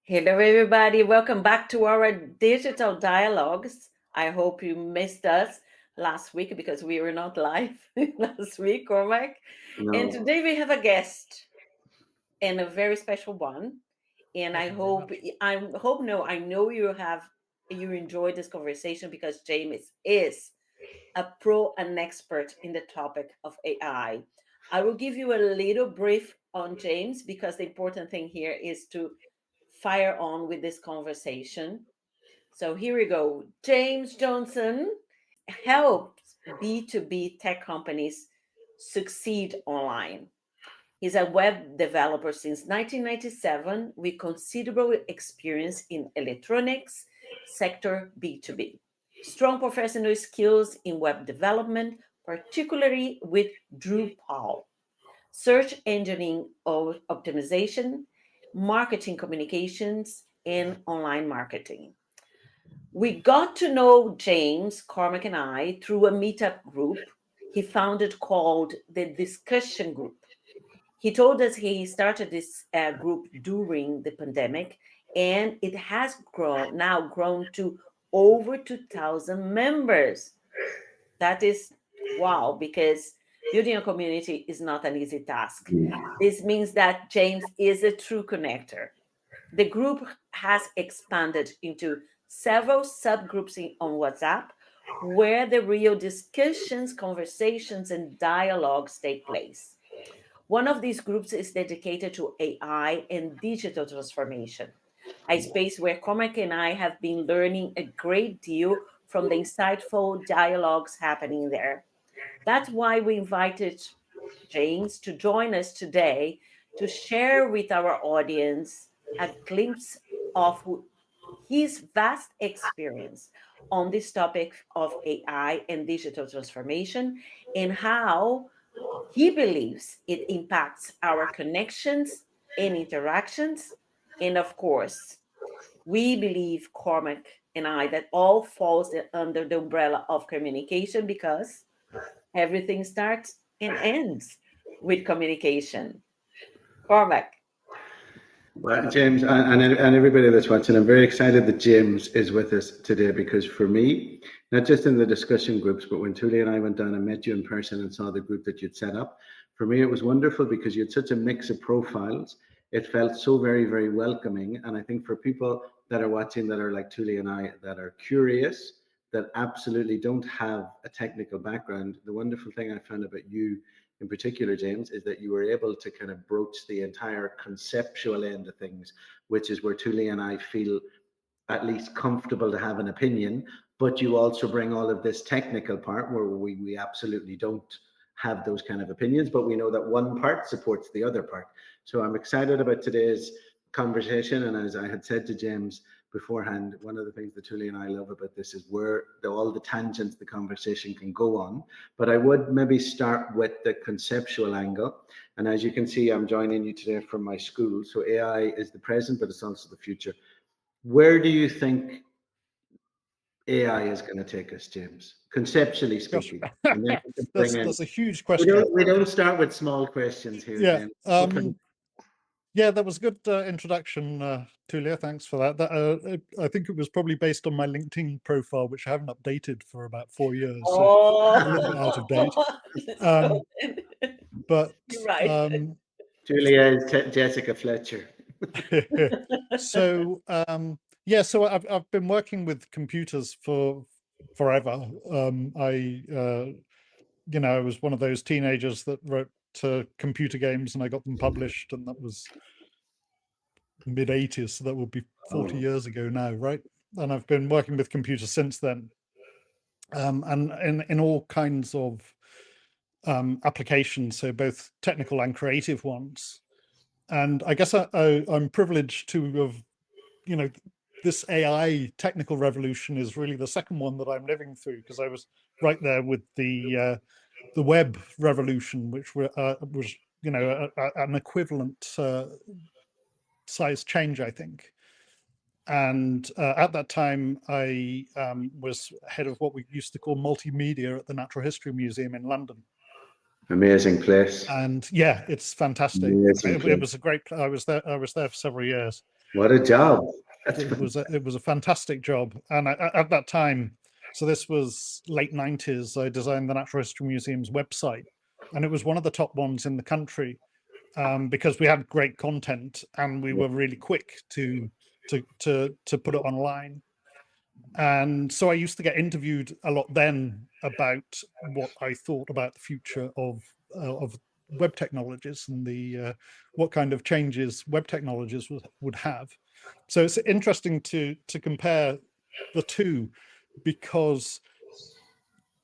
Hello, everybody. Welcome back to our digital dialogues. I hope you missed us last week because we were not live last week, Cormac. No. And today we have a guest and a very special one. And I know you enjoyed this conversation because James is a pro and expert in the topic of AI. I will give you a little brief on James because the important thing here is to fire on with this conversation. So here we go. James Johnson helps B2B tech companies succeed online. He's a web developer since 1997 with considerable experience in electronics sector B2B. Strong professional skills in web development, particularly with Drupal, search engine optimization, marketing communications, and online marketing. We got to know James, Cormac, and I through a meetup group he founded called the Discussion Group. He told us he started this group during the pandemic, and it has grown to over 2,000 members. That is wow, because building a community is not an easy task. This means that James is a true connector. The group has expanded into several subgroups on WhatsApp where the real discussions, conversations, and dialogues take place. One of these groups is dedicated to AI and digital transformation, a space where Cormac and I have been learning a great deal from the insightful dialogues happening there. That's why we invited James to join us today to share with our audience a glimpse of his vast experience on this topic of AI and digital transformation and how he believes it impacts our connections and interactions. And of course, we believe, Cormac and I, that all falls under the umbrella of communication because everything starts and ends with communication. Cormac. Well, James, and everybody that's watching, I'm very excited that James is with us today because for me, not just in the discussion groups, but when Tuli and I went down and met you in person and saw the group that you'd set up, for me, it was wonderful because you had such a mix of profiles. It felt so very, very welcoming. And I think for people that are watching that are like Tuli and I, that are curious, that absolutely don't have a technical background, the wonderful thing I found about you in particular, James, is that you were able to kind of broach the entire conceptual end of things, which is where Tuli and I feel at least comfortable to have an opinion, but you also bring all of this technical part where we absolutely don't have those kind of opinions, but we know that one part supports the other part. So I'm excited about today's conversation. And as I had said to James beforehand, one of the things that Tuli and I love about this is where all the tangents the conversation can go on. But I would maybe start with the conceptual angle. And as you can see, I'm joining you today from my school. So AI is the present, but it's also the future. Where do you think AI is going to take us, James? Conceptually speaking. And then that's a huge question. We don't start with small questions here, yeah. James. Yeah, that was a good introduction, Tulia. Thanks for that. I think it was probably based on my LinkedIn profile, which I haven't updated for about 4 years. So a little bit out of date. But you're right. Julia is Jessica Fletcher. So so I've been working with computers for forever. I was one of those teenagers that wrote computer games and I got them published, and that was mid 80s, so that would be 40 years ago now, right? And I've been working with computers since then, and in all kinds of applications, so both technical and creative ones. And I guess I'm privileged to have, this AI technical revolution is really the second one that I'm living through, because I was right there with the web revolution, which was an equivalent size change, I think. And at that time, I was head of what we used to call multimedia at the Natural History Museum in London. Amazing place. And yeah, it's fantastic. It was a great. I was there for several years. What a job! It was a fantastic job. And at that time, so this was late 90s, I designed the Natural History Museum's website, and it was one of the top ones in the country because we had great content and we were really quick to put it online. And so I used to get interviewed a lot then about what I thought about the future of web technologies and the what kind of changes web technologies would have. So it's interesting to compare the two, because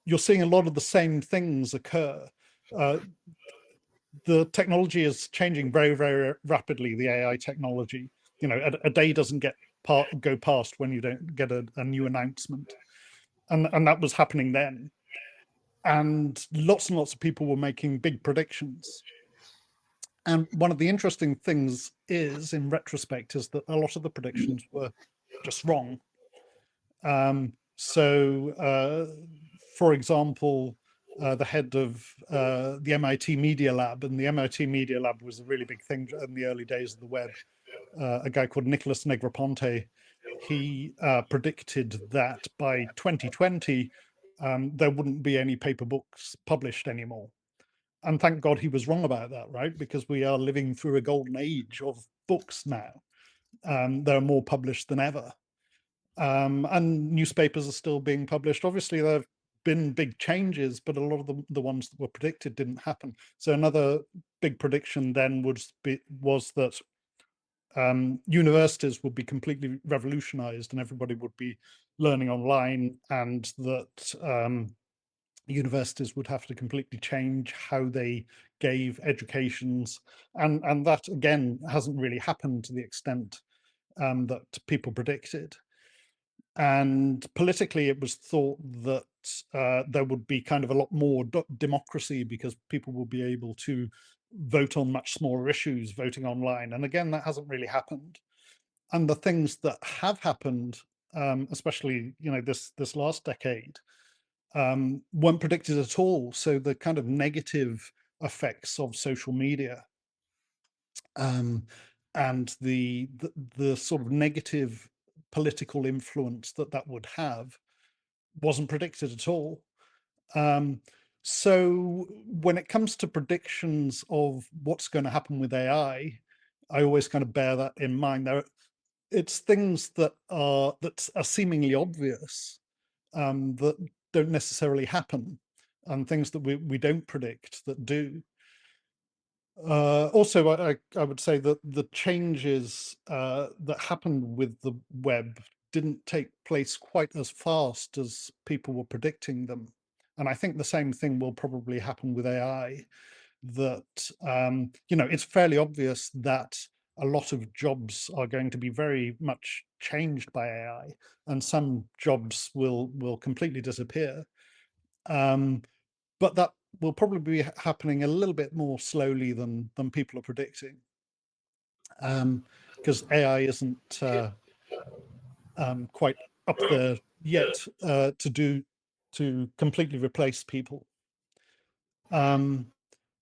you're seeing a lot of the same things occur. The technology is changing very, very rapidly, the AI technology. You know, a day doesn't go past when you don't get a new announcement. And that was happening then. And lots of people were making big predictions. And one of the interesting things is, in retrospect, is that a lot of the predictions were just wrong. For example, the head of the MIT Media Lab, and the MIT Media Lab was a really big thing in the early days of the web, a guy called Nicholas Negroponte, he predicted that by 2020, there wouldn't be any paper books published anymore. And thank God he was wrong about that, right? Because we are living through a golden age of books now. There are more published than ever. And newspapers are still being published. Obviously, there have been big changes, but a lot of the ones that were predicted didn't happen. So another big prediction then was that universities would be completely revolutionized and everybody would be learning online, and that universities would have to completely change how they gave educations. And that, again, hasn't really happened to the extent that people predicted. And politically, it was thought that there would be kind of a lot more democracy because people will be able to vote on much smaller issues, voting online. And again, that hasn't really happened. And the things that have happened, especially this last decade, weren't predicted at all. So the kind of negative effects of social media and the sort of negative political influence that would have wasn't predicted at all. So when it comes to predictions of what's going to happen with AI, I always kind of bear that in mind. It's things that are seemingly obvious, that don't necessarily happen, and things that we don't predict that do. Also, I would say that the changes that happened with the web didn't take place quite as fast as people were predicting them. And I think the same thing will probably happen with AI, that, it's fairly obvious that a lot of jobs are going to be very much changed by AI, and some jobs will completely disappear. But that will probably be happening a little bit more slowly than people are predicting, because AI isn't quite up there yet to completely replace people.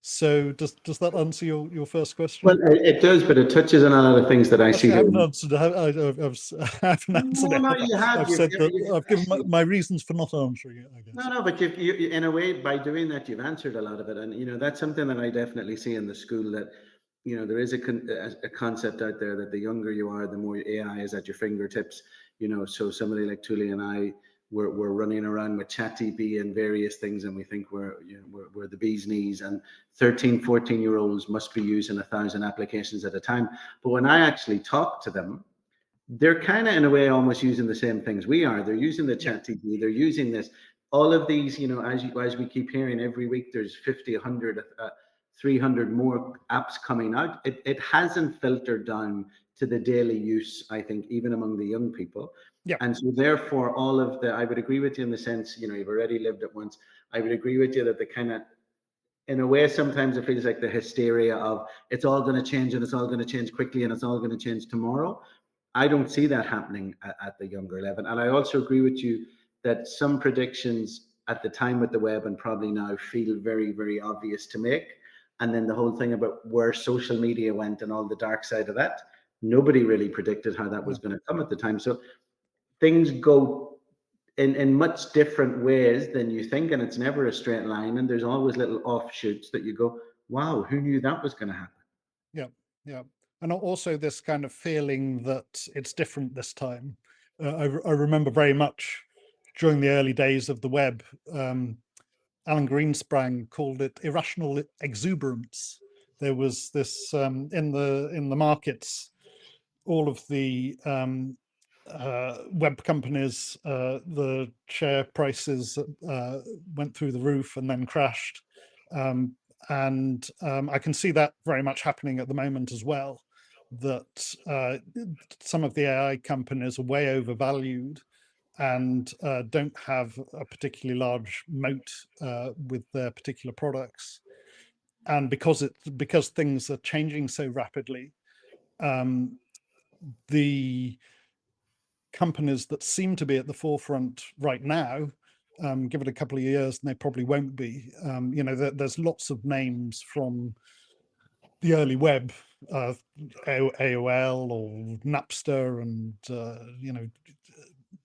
So does that answer your first question? Well, it does, but it touches on a lot of things that I see. I haven't answered. I haven't answered it. No, you have. I've said that I've given my reasons for not answering it, I guess. No, but you, in a way, by doing that, you've answered a lot of it, and that's something that I definitely see in the school. That there is a concept out there that the younger you are, the more AI is at your fingertips. So somebody like Tuli and I, we're running around with ChatGPT and various things, and we think we're the bee's knees, and 13, 14-year-olds must be using 1,000 applications at a time. But when I actually talk to them, they're kind of in a way almost using the same things we are. They're using the ChatGPT, they're using this, all of these, as we keep hearing every week, there's 50, 100, 300 more apps coming out. It hasn't filtered down to the daily use, I think, even among the young people. Yeah. And so therefore, I would agree with you in the sense, you've already lived it once. I would agree with you that the kind of in a way, sometimes it feels like the hysteria of it's all going to change and it's all going to change quickly and it's all going to change tomorrow. I don't see that happening at the younger level. And I also agree with you that some predictions at the time with the web and probably now feel very, very obvious to make. And then the whole thing about where social media went and all the dark side of that, nobody really predicted how that was going to come at the time. So things go in much different ways than you think, and it's never a straight line, and there's always little offshoots that you go, wow, who knew that was going to happen? Yeah. And also this kind of feeling that it's different this time. I remember very much during the early days of the web, Alan Greenspan called it irrational exuberance. There was this in the markets, all of the web companies, the share prices went through the roof and then crashed. And I can see that very much happening at the moment as well, that some of the AI companies are way overvalued and don't have a particularly large moat with their particular products. And because things are changing so rapidly, the companies that seem to be at the forefront right now, give it a couple of years and they probably won't be. There's lots of names from the early web, AOL or Napster and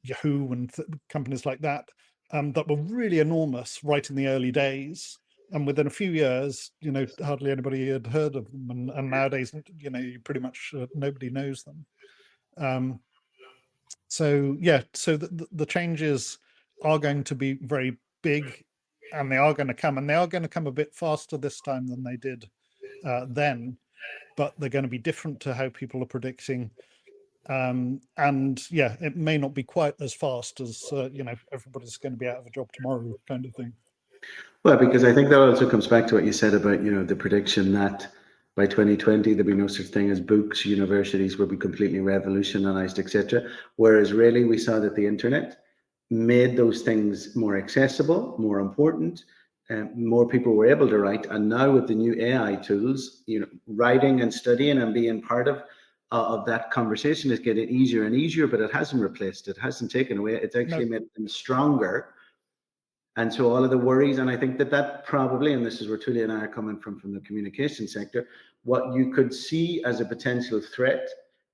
Yahoo and companies like that, that were really enormous right in the early days. And within a few years, hardly anybody had heard of them. And nowadays, pretty much nobody knows them. So the changes are going to be very big, and they are going to come, and they are going to come a bit faster this time than they did then, but they're going to be different to how people are predicting. And yeah, it may not be quite as fast as everybody's going to be out of a job tomorrow kind of thing. Well, because I think that also comes back to what you said about the prediction that by 2020 there'll be no such thing as books, universities will be completely revolutionized, etc. Whereas really we saw that the internet made those things more accessible, more important, more people were able to write. And now with the new AI tools, writing and studying and being part of that conversation is getting easier and easier, but it hasn't replaced it, hasn't taken away. It's actually made them stronger. And so all of the worries, and I think that probably, and this is where Tulia and I are coming from the communication sector, what you could see as a potential threat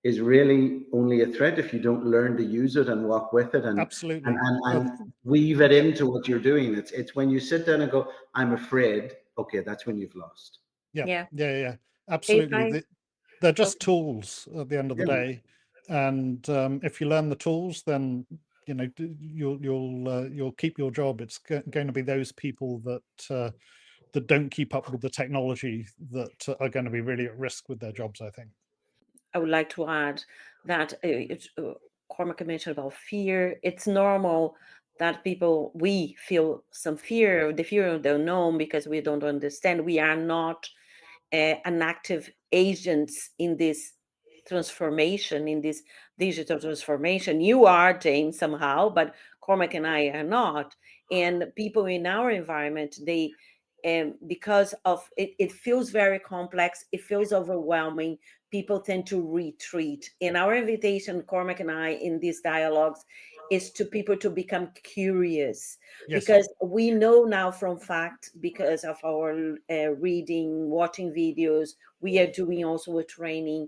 is really only a threat if you don't learn to use it and walk with it and absolutely and weave it into what you're doing. It's when you sit down and go, I'm afraid, okay, that's when you've lost. Yeah, absolutely. They're just tools at the end of the day, and if you learn the tools, then you'll keep your job. It's going to be those people that don't keep up with the technology that are going to be really at risk with their jobs, I think. I would like to add that Cormac mentioned about fear. It's normal that we feel some fear, the fear of the unknown, because we don't understand. We are not an active agents in this transformation, in this digital transformation. You are, James, somehow, but Cormac and I are not. And people in our environment, they because of it feels very complex, it feels overwhelming, people tend to retreat. And our invitation, Cormac and I, in these dialogues is to people to become curious. Yes. Because we know now from fact, because of our reading, watching videos, we are doing also a training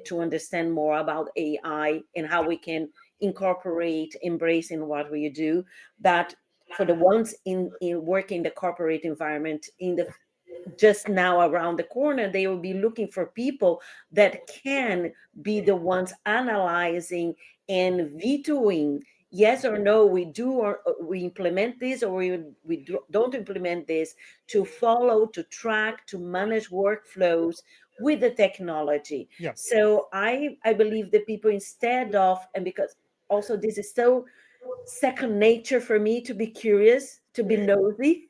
to understand more about AI and how we can incorporate, embrace in what we do, that for the ones in working in the corporate environment, in the just now around the corner, they will be looking for people that can be the ones analyzing and vetoing, yes or no, we do or we implement this, or we don't implement this, to follow, to track, to manage workflows with the technology. Yeah. So I believe that people, instead of, and because also this is so second nature for me to be curious, to be nosy,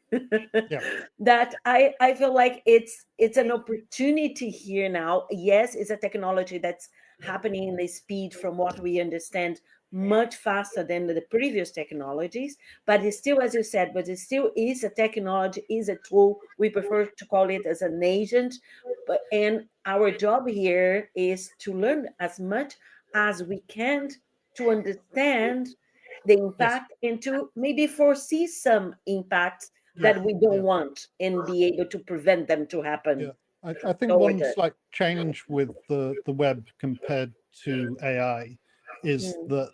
that I feel like it's an opportunity here now. Yes, it's a technology that's happening in the speed from what we understand much faster than the previous technologies, but it's still, as you said, but it still is a technology, is a tool. We prefer to call it as an agent, and our job here is to learn as much as we can to understand the Yes. impact and to maybe foresee some impacts Yeah. that we don't Yeah. want and be able to prevent them to happen. Yeah. I think Toward one it. slight change with the web compared to AI is Mm. that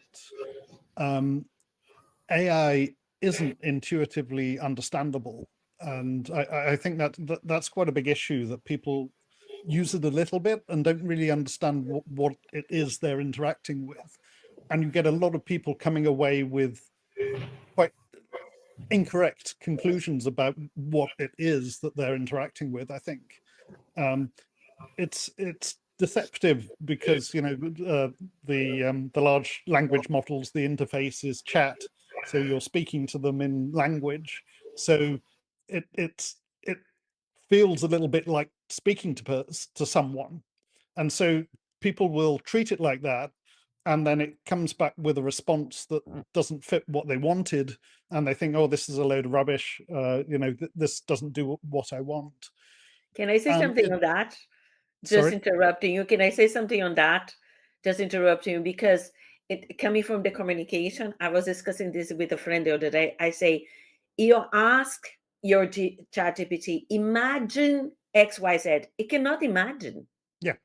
AI isn't intuitively understandable, and I think that's quite a big issue, that people use it a little bit and don't really understand what it is they're interacting with, and you get a lot of people coming away with quite incorrect conclusions about what it is that they're interacting with. I think it's deceptive because the large language models, the interface is chat, so you're speaking to them in language, so it feels a little bit like speaking to someone, and so people will treat it like that, and then it comes back with a response that doesn't fit what they wanted, and they think, oh, this is a load of rubbish, this doesn't do what I want. Can I say And something on that? Just sorry. interrupting you. Can I say something on that? Just interrupting you because it coming from the communication. I was discussing this with a friend the other day. I say, you ask your ChatGPT, imagine XYZ. It cannot imagine. Yeah.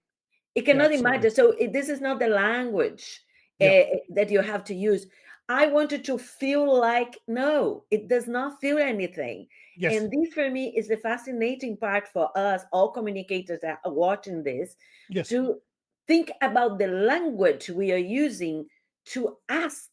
It Yeah, cannot absolutely. imagine. So this is not the language Yeah. that you have to use. I wanted to feel like, no, it does not feel anything. Yes. And this for me is the fascinating part for us, all communicators that are watching this, Yes. to think about the language we are using to ask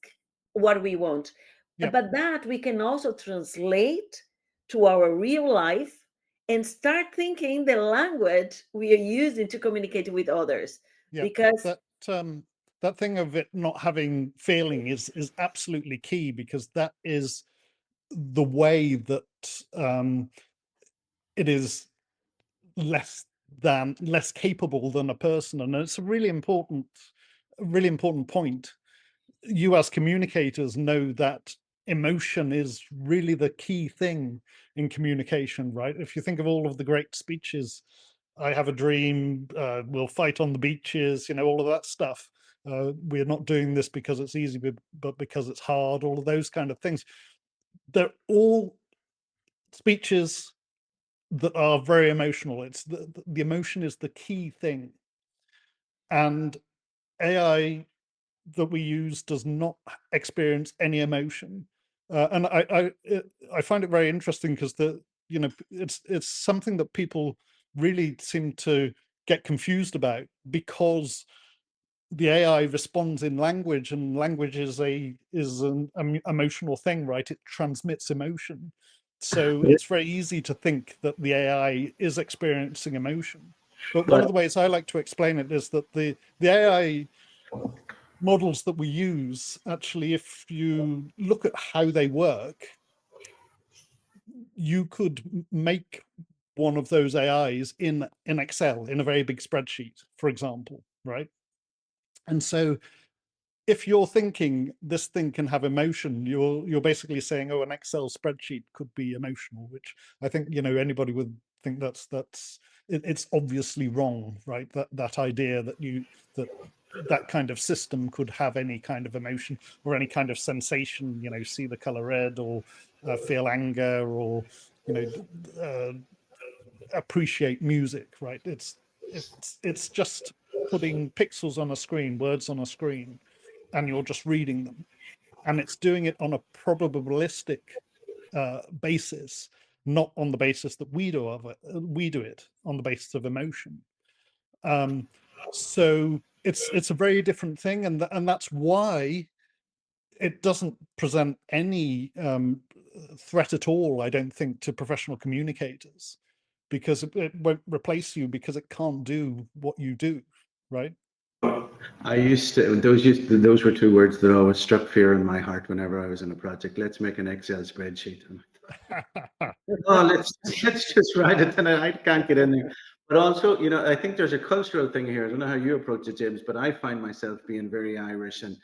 what we want. Yeah. But that we can also translate to our real life and start thinking the language we are using to communicate with others. Yeah. Because That thing of it not having feeling is absolutely key, because that is the way that it is less capable than a person, and it's a really important point. You as communicators know that emotion is really the key thing in communication, right? If you think of all of the great speeches, I have a dream, we'll fight on the beaches, all of that stuff. We're not doing this because it's easy, but because it's hard, all of those kind of things. They're all speeches that are very emotional. It's the emotion is the key thing. And AI that we use does not experience any emotion, and I find it very interesting, because it's something that people really seem to get confused about, because the AI responds in language, and language is an emotional thing, right? It transmits emotion, so it's very easy to think that the AI is experiencing emotion. But one of the ways I like to explain it is that the AI models that we use, actually, if you look at how they work, you could make one of those AIs in Excel, in a very big spreadsheet, for example, right? And so if you're thinking this thing can have emotion, you're basically saying, oh, an Excel spreadsheet could be emotional, which I think anybody would think it's obviously wrong, right? That idea that kind of system could have any kind of emotion or any kind of sensation, see the color red, or feel anger, or appreciate music, right? It's just putting pixels on a screen, words on a screen, and you're just reading them, and it's doing it on a probabilistic basis, not on the basis that we do it on the basis of emotion. So it's a very different thing, and that's why it doesn't present any threat at all, I don't think, to professional communicators, because it won't replace you, because it can't do what you do, right? Those were two words that always struck fear in my heart whenever I was in a project. Let's make an Excel spreadsheet. Oh, let's just write it, and I can't get in there. But also, I think there's a cultural thing here. I don't know how you approach it, James, but I find myself being very Irish, and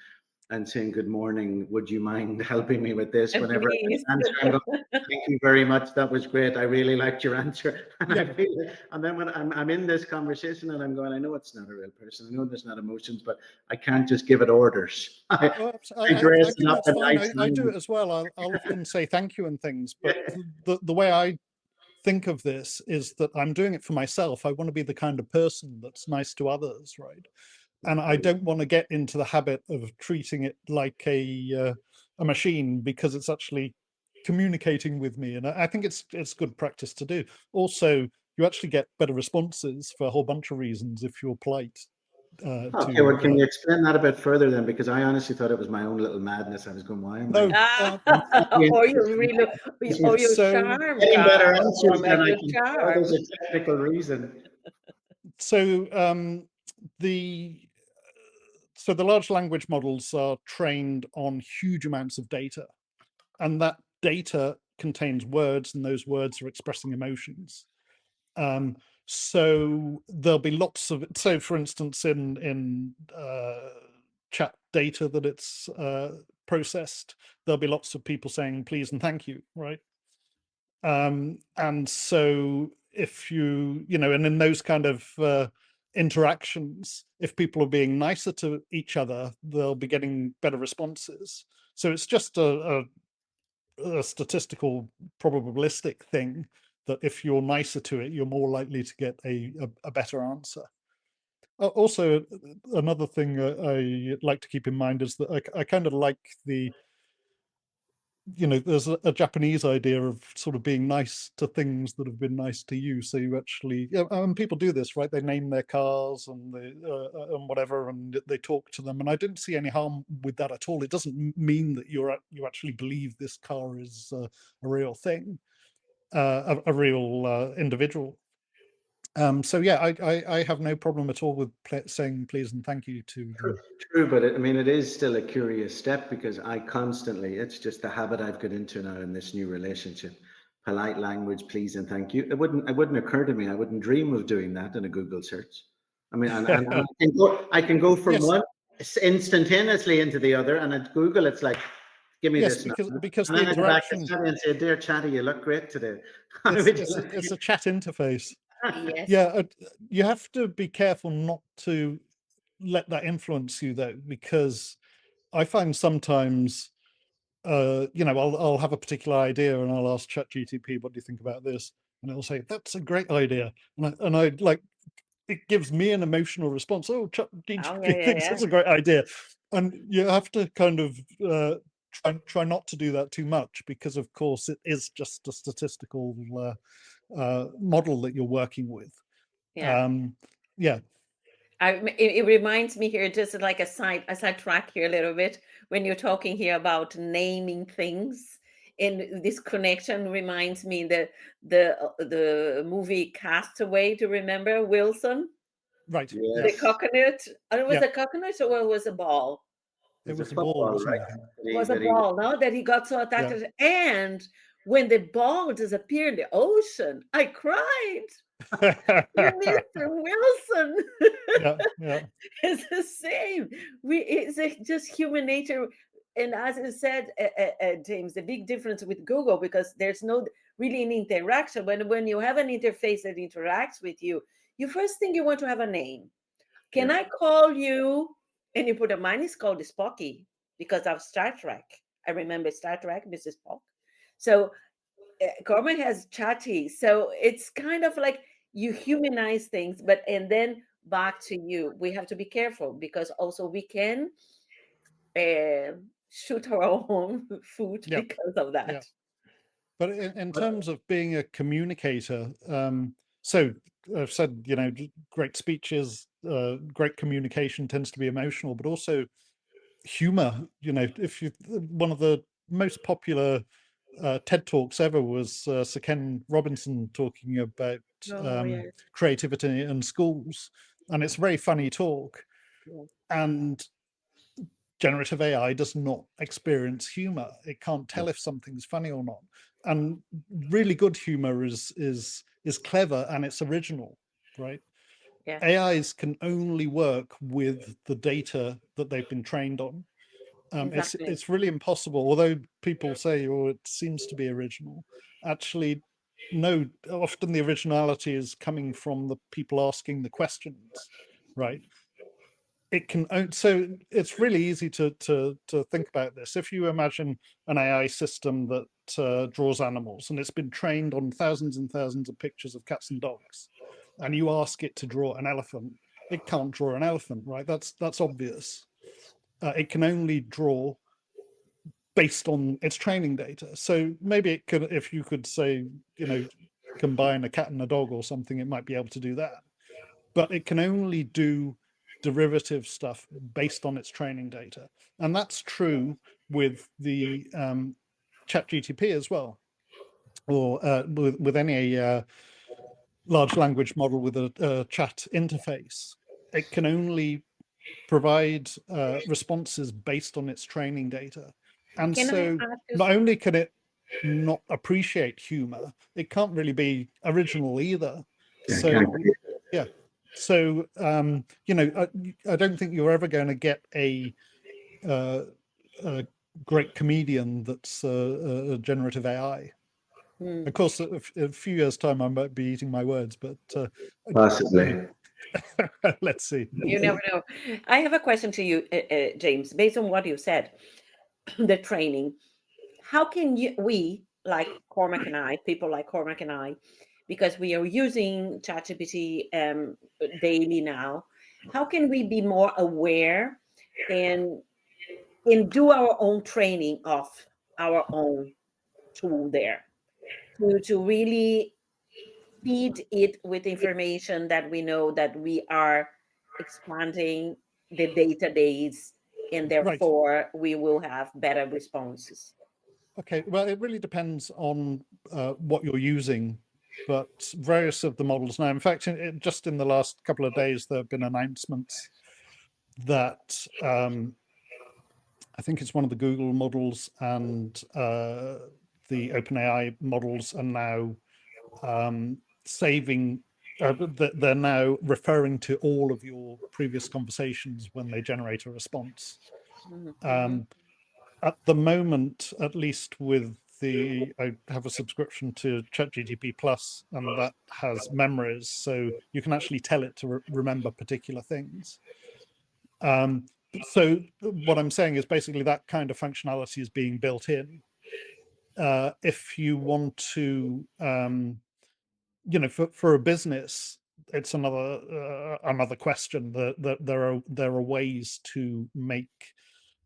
and saying, good morning, would you mind helping me with this? Whenever Please. I answer, I go, thank you very much, that was great, I really liked your answer. And Yeah. I feel it. And then when I'm in this conversation and I'm going, I know it's not a real person, I know there's not emotions, but I can't just give it orders. I think that's fine. I do it as well. I'll often say thank you and things, but the way I think of this is that I'm doing it for myself. I want to be the kind of person that's nice to others, right? And I don't want to get into the habit of treating it like a machine, because it's actually communicating with me. And I think it's good practice to do. Also, you actually get better responses for a whole bunch of reasons if you're polite. Okay, well, can you explain that a bit further then? Because I honestly thought it was my own little madness. I was going, why am No, or you really, or your So- charm, getting better Carl, answers from than I your can charm. tell there's a technical reason. So the large language models are trained on huge amounts of data, and that data contains words, and those words are expressing emotions. So there'll be lots of, so for instance, in chat data that it's processed, there'll be lots of people saying please and thank you, right? And so if and in those kind of interactions, if people are being nicer to each other, they'll be getting better responses. So it's just a statistical probabilistic thing that if you're nicer to it, you're more likely to get a better answer. Also, another thing I like to keep in mind is that I kind of like there's a Japanese idea of sort of being nice to things that have been nice to you. So you actually, and people do this, right? They name their cars and and whatever, and they talk to them. And I didn't see any harm with that at all. It doesn't mean that you actually believe this car is a real thing, a real individual. So yeah, I have no problem at all with saying please and thank you to them. True, but it is still a curious step, because I constantly, it's just the habit I've got into now in this new relationship. Polite language, please and thank you. It wouldn't occur to me. I wouldn't dream of doing that in a Google search. I mean, and I can go from one instantaneously into the other, and at Google, it's like, give me this. Because and the then I go back to interaction, Chatty and say, dear Chatty, you look great today. it's a chat interface. Yes. Yeah, you have to be careful not to let that influence you, though, because I find sometimes, I'll have a particular idea and I'll ask ChatGTP, what do you think about this? And it'll say, that's a great idea. And I like, it gives me an emotional response. Oh, ChatGTP thinks that's a great idea. And you have to kind of try not to do that too much, because of course it is just a statistical model that you're working with. Yeah. Yeah. It reminds me here, just like a side track here a little bit, when you're talking here about naming things, and this connection reminds me the movie Castaway. Do you remember Wilson? Right. The coconut. It was Yeah. a coconut, or it was a ball? It was a ball, wasn't it? It was a ball, no? That he got so attacked. And when the ball disappeared in the ocean, I cried. Mr. Wilson. Yeah. It's the same. It's just human nature. And as I said, James, the big difference with Google, because there's no really an interaction. When you have an interface that interacts with you, you first think you want to have a name. Can I call you? And you put a mine is called Spocky because of Star Trek. I remember Star Trek, Mrs. Spock. So Cormac has Chatty. So it's kind of like you humanize things, and then back to you. We have to be careful, because also we can shoot our own foot because of that. Yeah. But in terms of being a communicator, so I've said, great speeches, great communication tends to be emotional, but also humor. If one of the most popular TED Talks ever was Sir Ken Robinson talking about creativity in schools, and it's a very funny talk. And generative AI does not experience humor. It can't tell if something's funny or not. And really good humor is clever and it's original, right? Yeah. AIs can only work with the data that they've been trained on. Exactly. It's really impossible. Although people say, "Oh, it seems to be original," actually, no. Often the originality is coming from the people asking the questions, right? It can so it's really easy to think about this. If you imagine an AI system that draws animals, and it's been trained on thousands and thousands of pictures of cats and dogs, and you ask it to draw an elephant, it can't draw an elephant, right? That's obvious. It can only draw based on its training data. So maybe it could, if you could say, combine a cat and a dog or something, it might be able to do that. But it can only do derivative stuff based on its training data. And that's true with the ChatGTP as well, or with any large language model with a chat interface. It can only provide responses based on its training data. And Can I so ask you? not only can it not appreciate humor, it can't really be original either. Yeah, So can't. yeah. So I don't think you're ever going to get a great comedian that's a generative AI. Hmm. Of course, a few years' time, I might be eating my words, but Possibly. let's see. You never know. I have a question to you, James. Based on what you said, the training. How can we, like Cormac and I, people like Cormac and I, because we are using ChatGPT daily now, how can we be more aware and do our own training of our own tool there to really feed it with information that we know that we are expanding the database, and Right. therefore we will have better responses. Okay. Well, it really depends on what you're using, but various of the models now. In fact, just in the last couple of days, there have been announcements that I think it's one of the Google models and the OpenAI models are now saving. They're now referring to all of your previous conversations when they generate a response. Mhm. At the moment, at least with I have a subscription to ChatGPT Plus, and that has memories, so you can actually tell it to remember particular things. So what I'm saying is basically that kind of functionality is being built in. If you want to, for a business, it's another question. That there are ways to make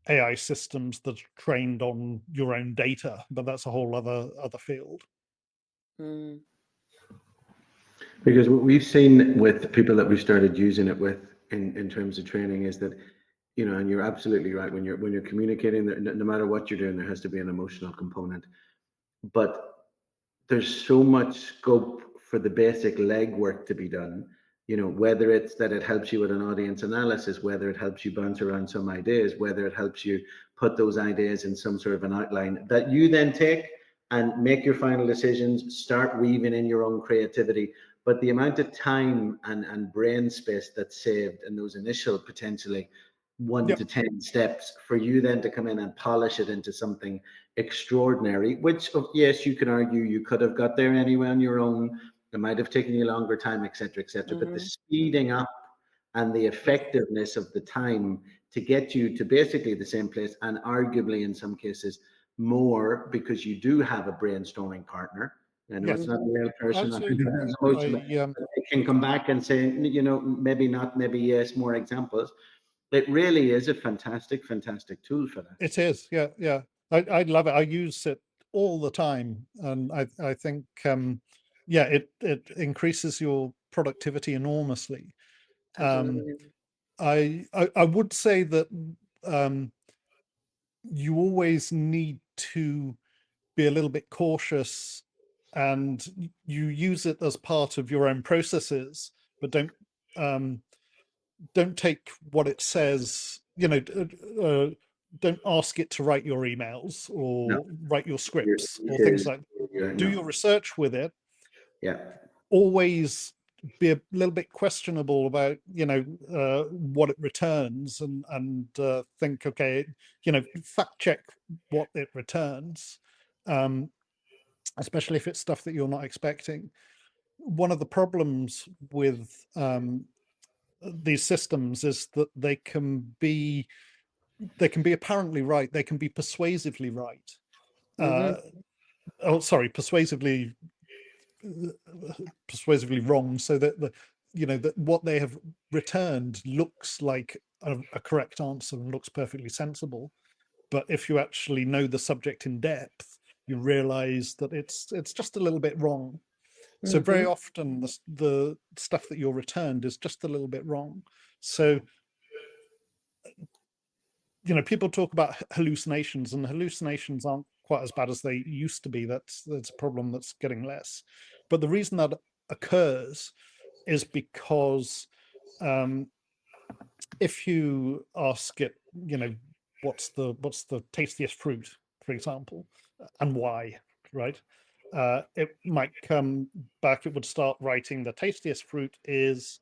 AI systems that are trained on your own data, but that's a whole other field. Mm. Because what we've seen with the people that we started using it with in terms of training is that, and you're absolutely right, when you're communicating, no matter what you're doing, there has to be an emotional component. But there's so much scope for the basic legwork to be done, whether it's that it helps you with an audience analysis, whether it helps you bounce around some ideas, whether it helps you put those ideas in some sort of an outline that you then take and make your final decisions, start weaving in your own creativity. But the amount of time and brain space that's saved in those initial potentially 1 to 10 steps for you then to come in and polish it into something extraordinary, which yes, you can argue you could have got there anyway on your own. It might have taken you longer time, etc., etc. But the speeding up and the effectiveness of the time to get you to basically the same place, and arguably in some cases more, because you do have a brainstorming partner. I know it's not a real person. It can come back and say, maybe not, maybe yes, more examples. It really is a fantastic, fantastic tool for that. It is, yeah. I love it. I use it all the time, and I think it increases your productivity enormously. Absolutely. I would say that you always need to be a little bit cautious, and you use it as part of your own processes, but don't take what it says. Don't ask it to write your emails or write your scripts or things like that. Do your research with it. Yeah. Always be a little bit questionable about, what it returns, and think, okay, fact check what it returns, especially if it's stuff that you're not expecting. One of the problems with these systems is that they can be apparently right, they can be persuasively right. Persuasively wrong, so that that what they have returned looks like a correct answer and looks perfectly sensible, but if you actually know the subject in depth, you realize that it's just a little bit wrong. So very often the stuff that you're returned is just a little bit wrong. So people talk about hallucinations, and hallucinations aren't quite as bad as they used to be. That's a problem that's getting less. But the reason that occurs is because if you ask it, what's the tastiest fruit, for example, and why, right? It might come back, it would start writing the tastiest fruit is,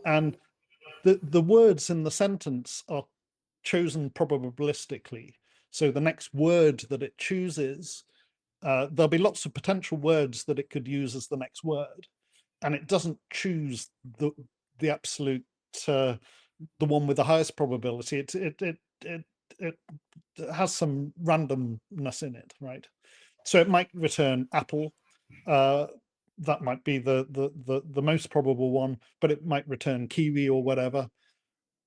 and the words in the sentence are chosen probabilistically. So the next word that it chooses, there'll be lots of potential words that it could use as the next word, and it doesn't choose the absolute the one with the highest probability. It has some randomness in it, right? So it might return apple. That might be the most probable one, but it might return kiwi or whatever.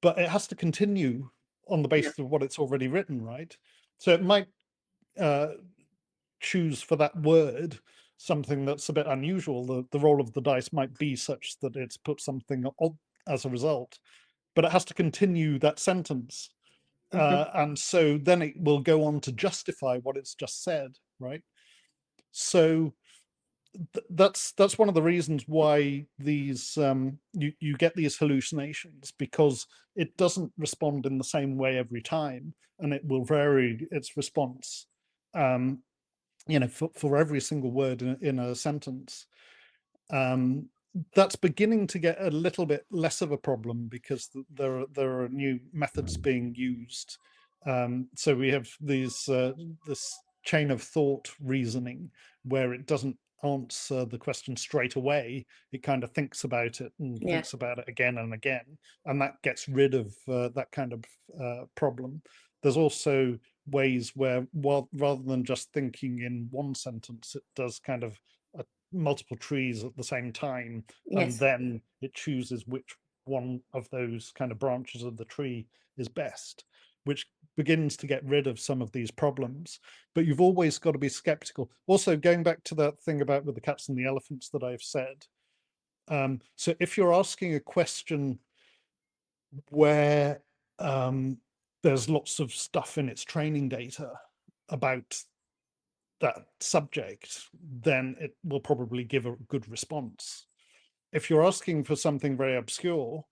But it has to continue on the basis of what it's already written, right? So it might choose for that word something that's a bit unusual. The roll of the dice might be such that it's put something odd as a result, but it has to continue that sentence. And so then it will go on to justify what it's just said, right? So that's one of the reasons why these you get these hallucinations, because it doesn't respond in the same way every time, and it will vary its response for every single word in a sentence. That's beginning to get a little bit less of a problem, because there are new methods being used. So we have this chain of thought reasoning, where it doesn't answer the question straight away. It kind of thinks about it and thinks about it again and again, and that gets rid of that kind of problem. There's also ways where, rather than just thinking in one sentence, it does kind of multiple trees at the same time, and then it chooses which one of those kind of branches of the tree is best, which begins to get rid of some of these problems. But you've always got to be skeptical. Also, going back to that thing about with the cats and the elephants that I've said, so if you're asking a question where there's lots of stuff in its training data about that subject, then it will probably give a good response. If you're asking for something very obscure,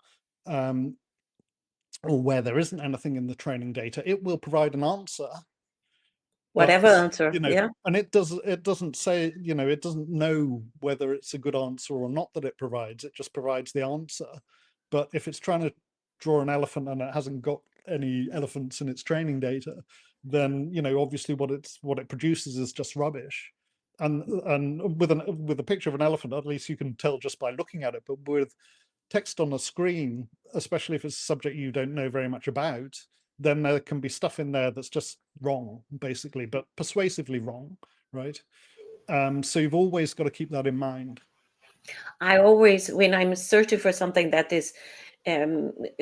or where there isn't anything in the training data, it will provide an answer. Whatever answer, and it doesn't say, it doesn't know whether it's a good answer or not that it provides. It just provides the answer. But if it's trying to draw an elephant and it hasn't got any elephants in its training data, then obviously what it produces is just rubbish. And with a picture of an elephant, at least you can tell just by looking at it. But with text on a screen, especially if it's a subject you don't know very much about, then there can be stuff in there that's just wrong, basically, but persuasively wrong, right? So you've always got to keep that in mind. I always, when I'm searching for something that is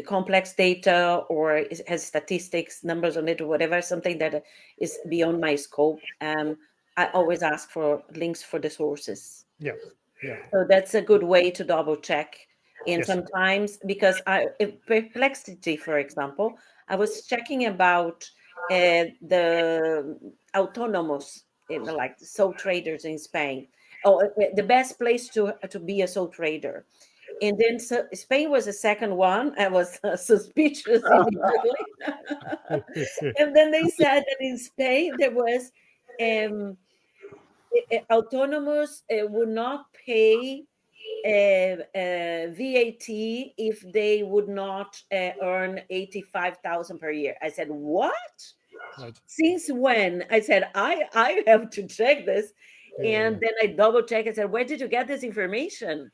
complex data or has statistics, numbers on it, or whatever, something that is beyond my scope, I always ask for links for the sources. Yeah. So that's a good way to double check. And sometimes, because Perplexity, for example, I was checking about the autonomous, like sole traders in Spain. The best place to be a sole trader. And then Spain was the second one. I was suspicious immediately. And then they said that in Spain there was autonomous would not pay VAT if they would not earn 85,000 per year. I said, what? Right. Since when? I said, I have to check this. And then I double check. I said, where did you get this information?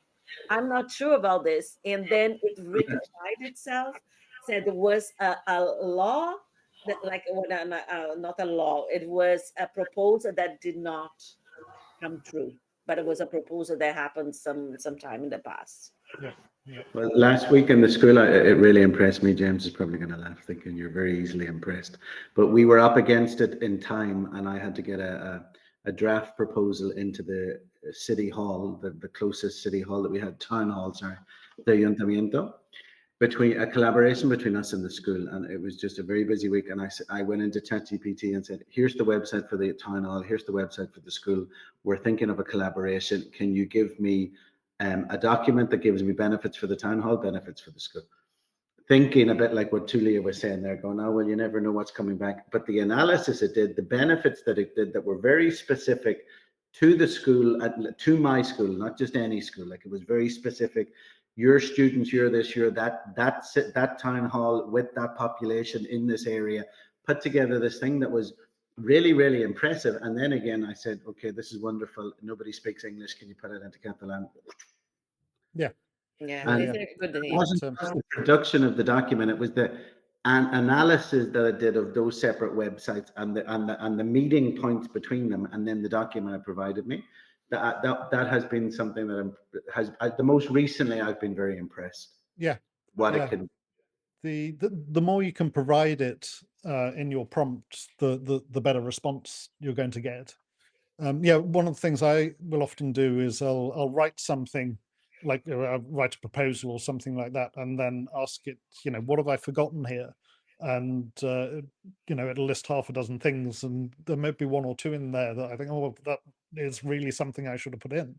I'm not sure about this. And then it rectified itself, said there was a law that, like, not a law, it was a proposal that did not come true, but it was a proposal that happened some time in the past. Yeah. Yeah. Well, last week in the school, it really impressed me. James is probably going to laugh, thinking you're very easily impressed. But we were up against it in time, and I had to get a draft proposal into the city hall, the closest city hall that we had, town hall, sorry, the Ayuntamiento, between a collaboration between us and the school. And it was just a very busy week. And I went into ChatGPT and said, here's the website for the town hall, here's the website for the school. We're thinking of a collaboration. Can you give me a document that gives me benefits for the town hall, benefits for the school? Thinking a bit like what Tulia was saying there, going, oh, well, you never know what's coming back. But the analysis it did, the benefits that it did that were very specific to the school, to my school, not just any school. Like, it was very specific. Your students, you're this, you're that town hall with that population in this area, put together this thing that was really, really impressive. And then again, I said, okay, this is wonderful. Nobody speaks English. Can you put it into Catalan? Yeah. Yeah, And these are good it things. wasn't just the production of the document, it was the analysis that I did of those separate websites and the meeting points between them, and then the document it provided me. That has been something that the most recently I've been very impressed. Yeah. What Yeah. it can. The more you can provide it in your prompts, the better response you're going to get. Yeah, one of the things I will often do is I'll write something, like I'll write a proposal or something like that, and then ask it, what have I forgotten here? And it'll list half a dozen things, and there might be one or two in there that I think, oh, that is really something I should have put in.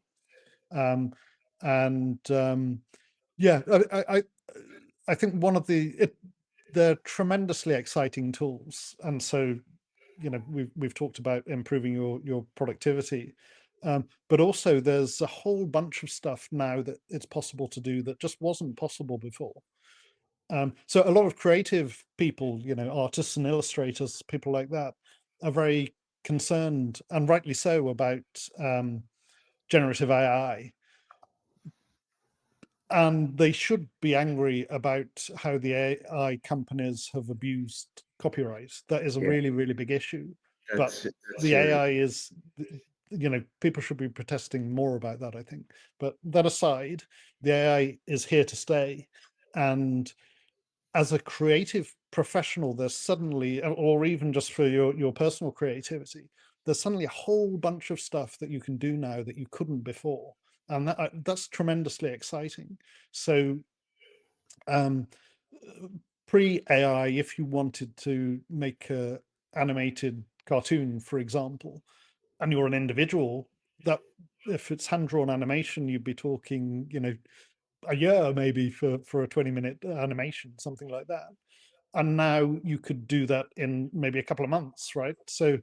Yeah, I think one of they're tremendously exciting tools, and so we've talked about improving your productivity, but also there's a whole bunch of stuff now that it's possible to do that just wasn't possible before. So a lot of creative people, artists and illustrators, people like that, are very concerned, and rightly so, about generative AI. And they should be angry about how the AI companies have abused copyright. That is a really, really big issue. But the AI is, people should be protesting more about that, I think. But that aside, the AI is here to stay. And as a creative professional, there's suddenly, or even just for your personal creativity, there's suddenly a whole bunch of stuff that you can do now that you couldn't before. And that's tremendously exciting. So pre-AI, if you wanted to make a animated cartoon, for example, and you're an individual, that if it's hand-drawn animation, you'd be talking, a year maybe for a 20-minute animation, something like that. And now you could do that in maybe a couple of months, right? So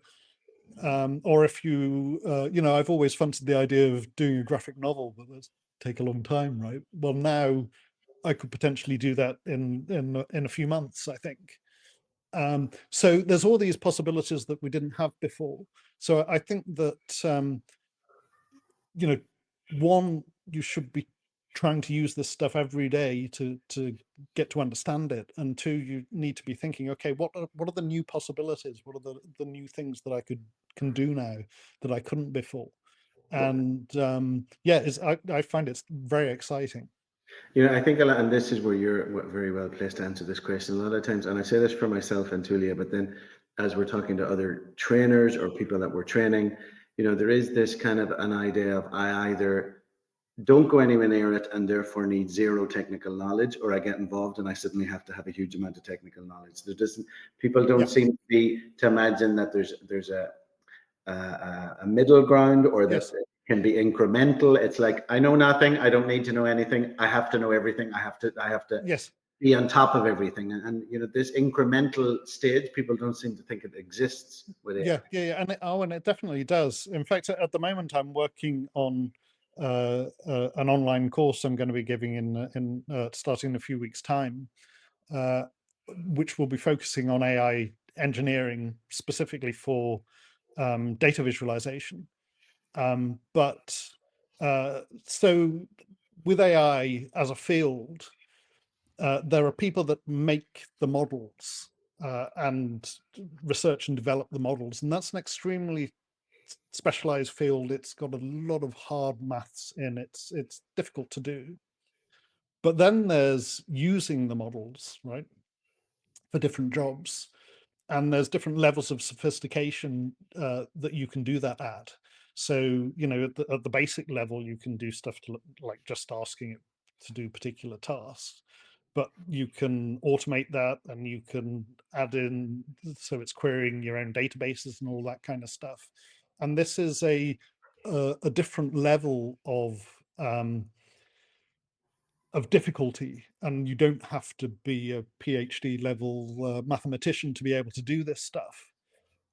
or if you I've always fancied the idea of doing a graphic novel, but that's take a long time, right? Well, now I could potentially do that in a few months, I think. So there's all these possibilities that we didn't have before. So I think that one, you should be trying to use this stuff every day to get to understand it, and two, you need to be thinking, okay, what are the new possibilities? What are the new things that I can do now that I couldn't before? And I find it's very exciting. I think a lot, and this is where you're very well placed to answer this question. A lot of times, and I say this for myself and Tulia, but then as we're talking to other trainers or people that we're training, there is this kind of an idea of, I either don't go anywhere near it and therefore need zero technical knowledge, or I get involved and I suddenly have to have a huge amount of technical knowledge. People don't seem to imagine that there's a middle ground, or that it can be incremental. It's like, I know nothing, I don't need to know anything, I have to know everything, I have to be on top of everything. And this incremental stage, people don't seem to think it exists with it. And it definitely does. In fact, at the moment I'm working on an online course I'm going to be giving in starting in a few weeks' time, which will be focusing on AI engineering specifically for data visualization. So with AI as a field, there are people that make the models and research and develop the models, and that's an extremely specialized field. It's got a lot of hard maths in it. It's difficult to do. But then there's using the models, right, for different jobs. And there's different levels of sophistication that you can do that at. So, you know, at the basic level, you can do stuff like just asking it to do particular tasks. But you can automate that, and you can add in, so it's querying your own databases and all that kind of stuff. And this is a different level of difficulty, and you don't have to be a PhD level mathematician to be able to do this stuff.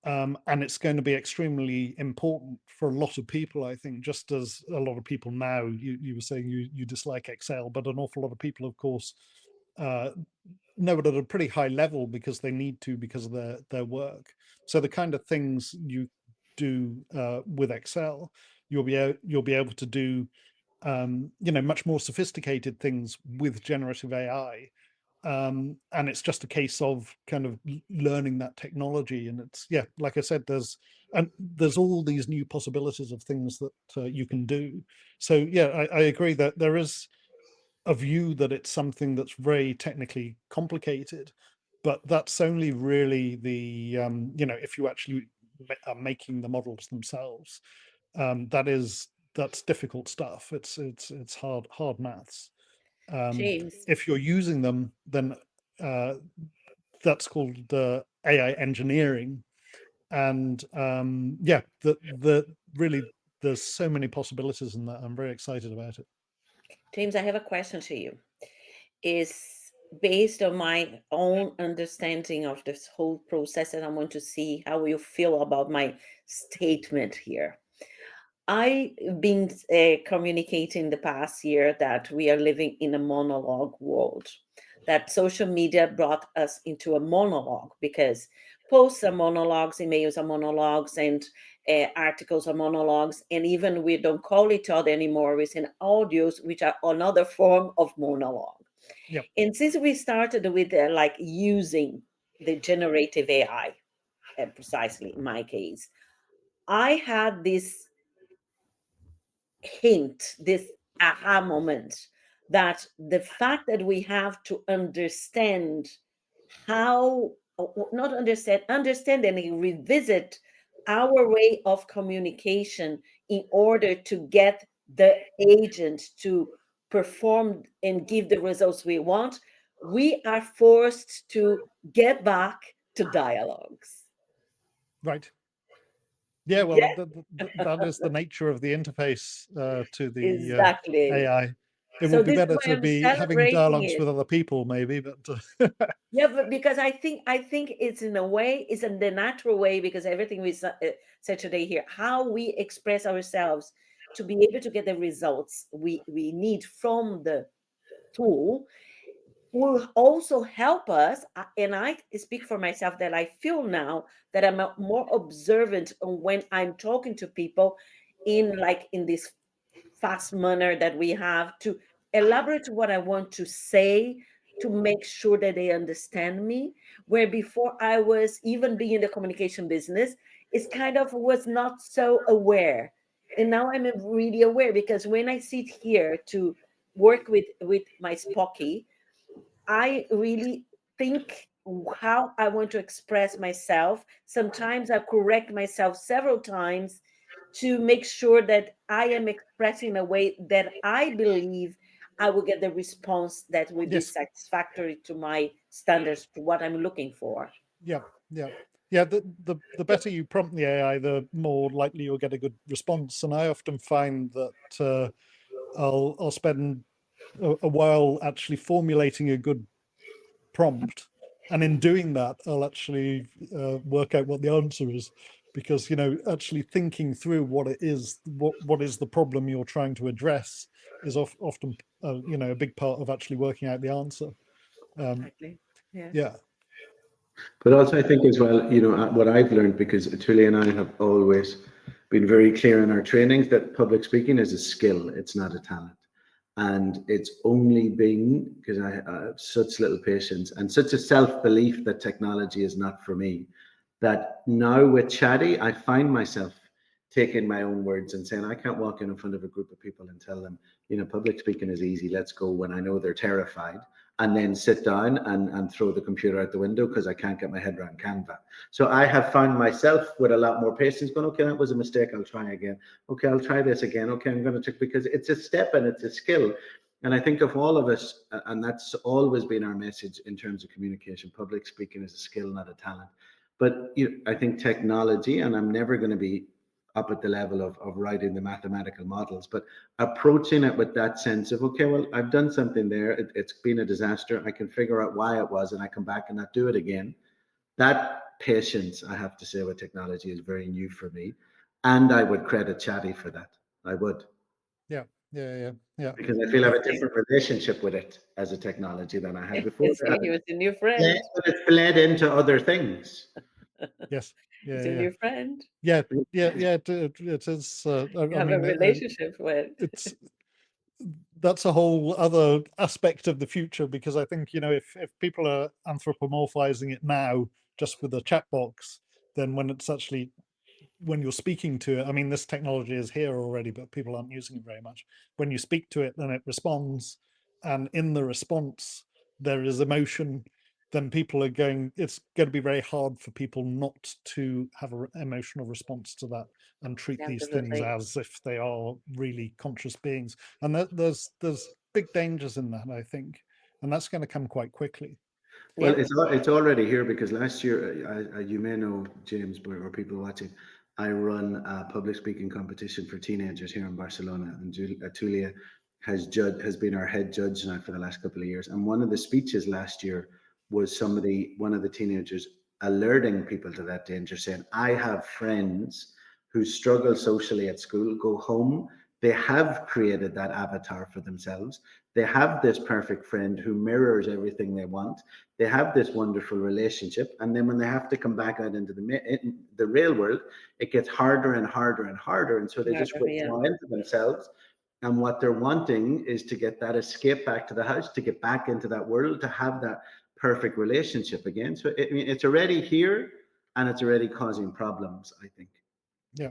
And it's going to be extremely important for a lot of people, I think, just as a lot of people now, you were saying you dislike Excel, but an awful lot of people, of course, know it at a pretty high level because they need to, because of their work. So the kind of things you do with Excel, you'll be able to do you know, much more sophisticated things with generative AI. And it's just a case of kind of learning that technology. And it's, yeah, like I said, there's all these new possibilities of things that you can do. So yeah, I agree that there is a view that it's something that's very technically complicated, but that's only really the you know, if you actually are making the models themselves. That's difficult stuff. It's hard maths. James, If you're using them, then that's called AI engineering. And yeah, the really, there's so many possibilities in that. I'm very excited about it. James, I have a question to you. Is based on my own understanding of this whole process, and I want to see how you feel about my statement here. I've been communicating the past year that we are living in a monologue world, that social media brought us into a monologue because posts are monologues, emails are monologues, and articles are monologues. And even we don't call each other anymore, we send audios, which are another form of monologue. Yep. And since we started with like using the generative AI, precisely in my case, I had this hint, this aha moment that the fact that we have to understand how, not understand and revisit our way of communication in order to get the agent to perform and give the results we want, we are forced to get back to dialogues. Right. Yeah, well, Yeah, that is the nature of the interface to the exactly. AI. It So would be this is better why to I'm be having celebrating dialogues it. with other people, maybe, but Yeah, but because I think it's in a way, it's in the natural way, because everything we said today here, how we express ourselves to be able to get the results we need from the tool will also help us. And I speak for myself that I feel now that I'm more observant on when I'm talking to people in this fast manner that we have to elaborate what I want to say, to make sure that they understand me. Where before I was, even being in the communication business, is kind of was not so aware. And now I'm really aware, because when I sit here to work with my Spocky, I really think how I want to express myself. Sometimes I correct myself several times to make sure that I am expressing in a way that I believe I will get the response that will be yes, satisfactory to my standards, to what I'm looking for. yeah, yeah, yeah. The better you prompt the AI, the more likely you'll get a good response. And I often find that I'll spend a while actually formulating a good prompt, and in doing that, I'll actually work out what the answer is. because actually thinking through what it is, what is the problem you're trying to address, is often a big part of actually working out the answer. Exactly. Yeah. Yeah. But also, I think as well, what I've learned, because Tulia and I have always been very clear in our trainings that public speaking is a skill, it's not a talent. And it's only been because I have such little patience and such a self-belief that technology is not for me, that now with Chatty, I find myself taking my own words and saying, I can't walk in front of a group of people and tell them, public speaking is easy, let's go, when I know they're terrified, and then sit down and throw the computer out the window because I can't get my head around Canva. So I have found myself with a lot more patience going, okay, that was a mistake, I'll try again. Okay, I'll try this again. Okay, I'm going to check, because it's a step and it's a skill. And I think of all of us, and that's always been our message in terms of communication, public speaking is a skill, not a talent. But I think technology, and I'm never going to be up at the level of writing the mathematical models, but approaching it with that sense of, okay, well, I've done something there. It's been a disaster. I can figure out why it was, and I come back and not do it again. That patience, I have to say, with technology is very new for me. And I would credit Chatty for that. I would. Yeah. Because I feel I have a different relationship with it as a technology than I had before. It's a new friend. But it's bled into other things. Yes. Yeah. It's a new friend. Yeah. It is. You have a relationship with. That's a whole other aspect of the future, because I think if people are anthropomorphizing it now just with a chat box, then when you're speaking to it, I mean, this technology is here already, but people aren't using it very much. When you speak to it, then it responds, and in the response there is emotion. Then it's going to be very hard for people not to have an emotional response to that and treat these things as if they are really conscious beings. And there's big dangers in that, I think, and that's going to come quite quickly. Well, it's already here, because last year, you may know, James, or people watching, I run a public speaking competition for teenagers here in Barcelona, and Tulia has been our head judge now for the last couple of years. And one of the speeches last year was one of the teenagers alerting people to that danger, saying, I have friends who struggle socially at school, go home, they have created that avatar for themselves. They have this perfect friend who mirrors everything they want. They have this wonderful relationship. And then when they have to come back out into the real world, it gets harder and harder and harder. And so they just withdraw into themselves. And what they're wanting is to get that escape back to the house, to get back into that world, to have that perfect relationship again. So it's already here, and it's already causing problems, I think. Yeah.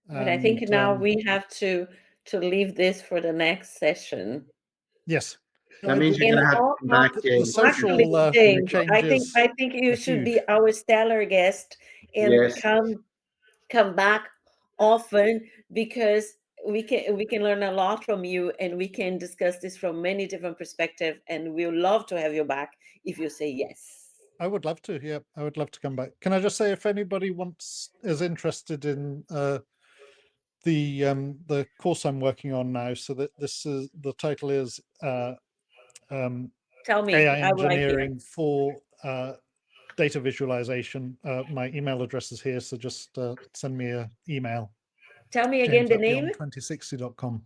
But I think now we have to leave this for the next session. Yes. That means you're going to have to come back, James. James, I think you should be our stellar guest and come back often, because we can learn a lot from you, and we can discuss this from many different perspectives, and we'll love to have you back if you say yes. I would love to. Yeah, I would love to come back. Can I just say, if anybody is interested in the course I'm working on now, so that the title is Tell me, AI engineering for data visualization. My email address is here, so just send me an email. Tell me again the name. beyond2060.com.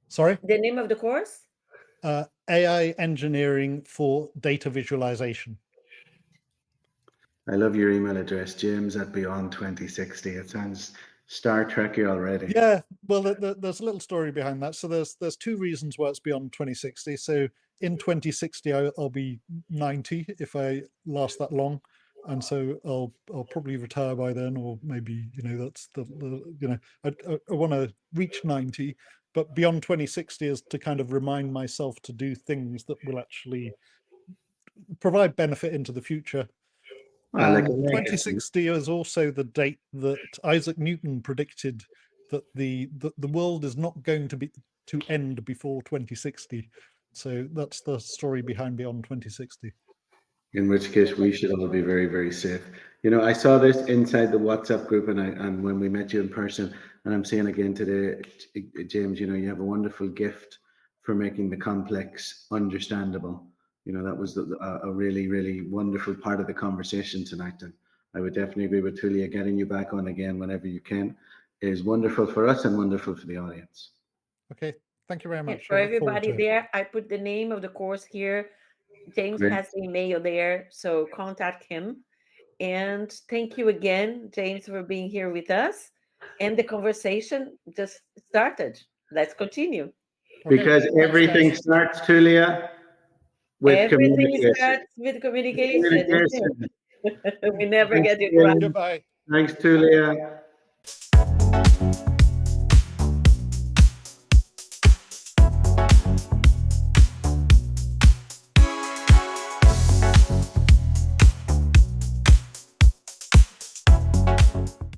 Sorry? The name of the course? AI engineering for data visualization. I love your email address, James@beyond2060. It sounds Star Trekky already. Yeah, well, there's a little story behind that. So there's two reasons why it's beyond 2060. So in 2060, I'll be 90 if I last that long, and so I'll probably retire by then, or maybe that's I want to reach 90, but beyond 2060 is to kind of remind myself to do things that will actually provide benefit into the future. 2060 is also the date that Isaac Newton predicted that the world is not going to end before 2060. So that's the story behind Beyond 2060. In which case, we should all be very, very safe. I saw this inside the WhatsApp group, and when we met you in person, and I'm saying again today, James, you have a wonderful gift for making the complex understandable. That was a really, really wonderful part of the conversation tonight. And I would definitely agree with Tulia. Getting you back on again whenever you can is wonderful for us and wonderful for the audience. Okay, thank you very And much. for I look forward everybody to it. there, I put the name of the course here. James Great. has the email there, so contact him. And thank you again, James, for being here with us. And the conversation just started. Let's continue. Okay, Because thanks, everything guys. starts, Tulia, with Everything communication. starts with communication. Communication. We never Thanks, get it Tulia. right. Goodbye. Thanks, Tulia.